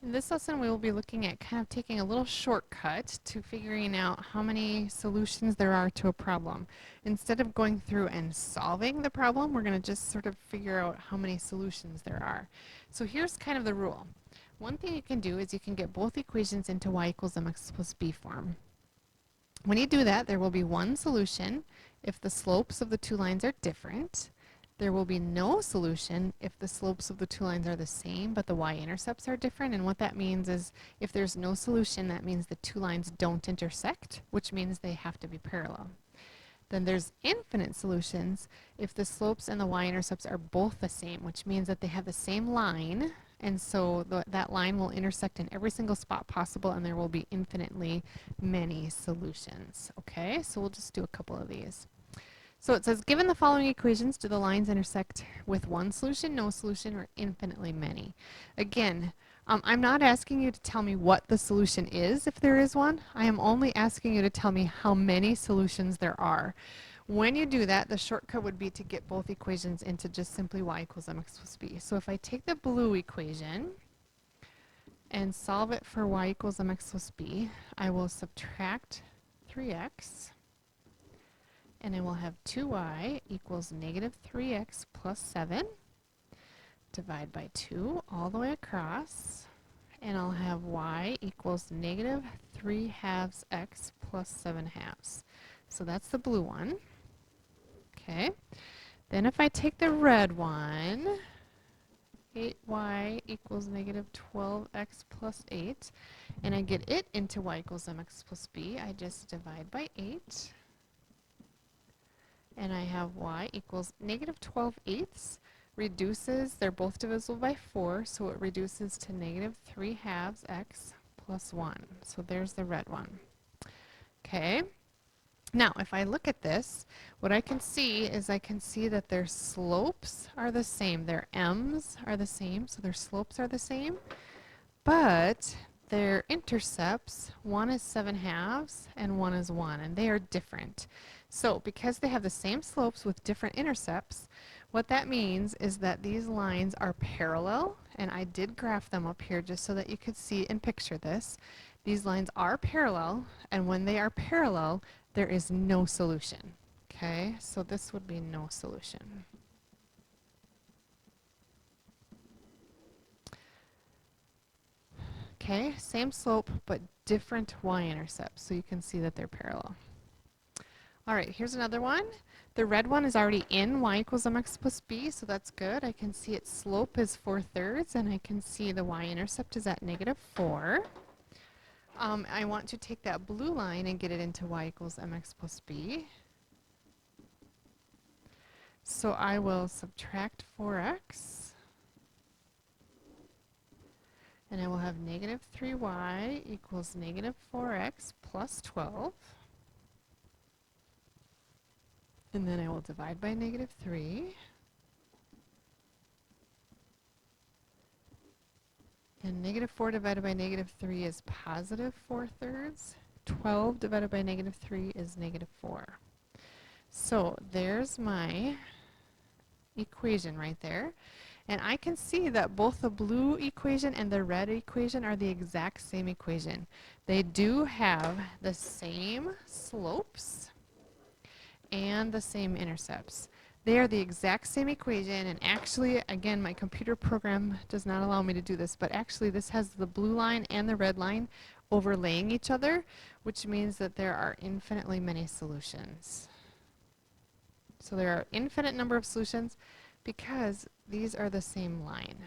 In this lesson, we will be looking at kind of taking a little shortcut to figuring out how many solutions there are to a problem. Instead of going through and solving the problem, we're going to just sort of figure out how many solutions there are. So here's kind of the rule. One thing you can do is you can get both equations into y equals mx plus b form. When you do that, there will be one solution if the slopes of the two lines are different. There will be no solution if the slopes of the two lines are the same, but the y-intercepts are different. And what that means is if there's no solution, that means the two lines don't intersect, which means they have to be parallel. Then there's infinite solutions if the slopes and the y-intercepts are both the same, which means that they have the same line, and so that line will intersect in every single spot possible, and there will be infinitely many solutions. Okay, so we'll just do a couple of these. So it says, given the following equations, do the lines intersect with one solution, no solution, or infinitely many? Again, I'm not asking you to tell me what the solution is, if there is one. I am only asking you to tell me how many solutions there are. When you do that, the shortcut would be to get both equations into just simply y equals mx plus b. So if I take the blue equation and solve it for y equals mx plus b, I will subtract 3x. And I will have 2y equals negative 3x plus 7. Divide by 2 all the way across. And I'll have y equals negative 3 halves x plus 7 halves. So that's the blue one. Okay. Then if I take the red one, 8y equals negative 12x plus 8. And I get it into y equals mx plus b. I just divide by 8. And I have y equals negative 12/8 reduces, they're both divisible by 4, so it reduces to negative 3 halves x plus 1. So there's the red one. Okay. Now, if I look at this, what I can see is I can see that their slopes are the same. Their m's are the same, so their slopes are the same. But their intercepts, one is 7 halves and one is 1, and they are different. So because they have the same slopes with different intercepts, what that means is that these lines are parallel, and I did graph them up here just so that you could see and picture this. These lines are parallel, and when they are parallel, there is no solution. Okay, so this would be no solution. Okay, same slope, but different y-intercepts, so you can see that they're parallel. All right, here's another one. The red one is already in y equals mx plus b, so that's good. I can see its slope is 4/3, and I can see the y-intercept is at negative 4. I want to take that blue line and get it into y equals mx plus b. So I will subtract 4x. And I will have negative 3y equals negative 4x plus 12. And then I will divide by negative 3. And negative 4 divided by negative 3 is positive 4/3. 12 divided by negative 3 is negative 4. So there's my equation right there. And I can see that both the blue equation and the red equation are the exact same equation. They do have the same slopes and the same intercepts. They are the exact same equation, and actually, again, my computer program does not allow me to do this, but actually this has the blue line and the red line overlaying each other, which means that there are infinitely many solutions. So there are infinite number of solutions because these are the same line.